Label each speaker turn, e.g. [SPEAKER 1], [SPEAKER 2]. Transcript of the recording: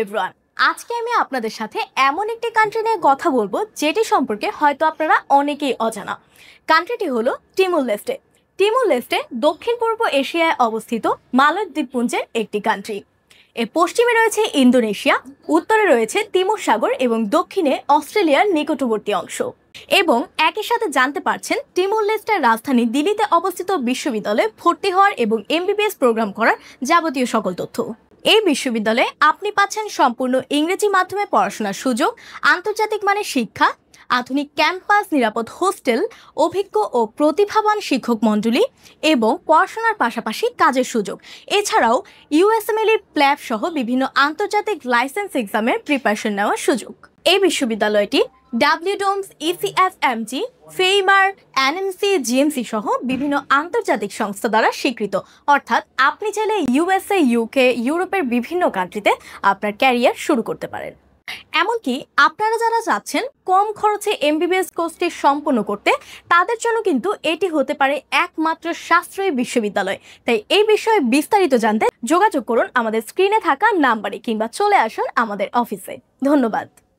[SPEAKER 1] Everyone, আজকে আমি আপনাদের সাথে এমন একটি কান্ট্রি নিয়ে কথা বলবো যেটি সম্পর্কে হয়তো আপনারা অনেকেই অজানা। কান্ট্রিটি হলো তিমুর লেস্টে। তিমুর লেস্টে দক্ষিণ পূর্ব এশিয়ায় অবস্থিত মালয় দ্বীপপুঞ্জের একটি কান্ট্রি। এর পশ্চিমে রয়েছে ইন্দোনেশিয়া, উত্তরে রয়েছে তিমুর সাগর এবং দক্ষিণে অস্ট্রেলিয়ার নিকটবর্তী অংশ। এবং একই সাথে জানতে পারছেন তিমুর লেস্টের রাজধানী দিল্লিতে অবস্থিত বিশ্ববিদ্যালয়ে ভর্তি হওয়ার এবং এমবিবিএস প্রোগ্রাম করার যাবতীয় সকল তথ্য। এই বিশ্ববিদ্যালয়ে আপনি পাচ্ছেন সম্পূর্ণ ইংরেজি মাধ্যমে পড়াশোনার সুযোগ, আন্তর্জাতিক মানের শিক্ষা, আধুনিক ক্যাম্পাস, নিরাপদ হোস্টেল, অভিজ্ঞ ও প্রতিভাবান শিক্ষক মণ্ডলী এবং পড়াশোনার পাশাপাশি কাজের সুযোগ। এছাড়াও ইউএসএমএল প্ল্যাব সহ বিভিন্ন আন্তর্জাতিক লাইসেন্স এক্সামের প্রিপারেশন নেওয়ার সুযোগ। এই বিশ্ববিদ্যালয়টি ডাব্লিউডোমস, ইসিএফএমজি, ফেইমার, এনএমসি, জিএমসি সহ বিভিন্ন আন্তর্জাতিক সংস্থা দ্বারা স্বীকৃত। অর্থাৎ আপনি চাইলে ইউএসএ, ইউকে, ইউরোপের বিভিন্ন কান্ট্রিতে আপনার ক্যারিয়ার শুরু করতে পারেন। এমনকি আপনারা যারা চাচ্ছেন কম খরচে এমবিবিএস কোর্সটি সম্পন্ন করতে, তাদের জন্য কিন্তু এটি হতে পারে একমাত্র সাশ্রয়ী বিশ্ববিদ্যালয়। তাই এই বিষয়ে বিস্তারিত জানতে যোগাযোগ করুন আমাদের স্ক্রিনে থাকা নাম্বারে কিংবা চলে আসুন আমাদের অফিসে। ধন্যবাদ।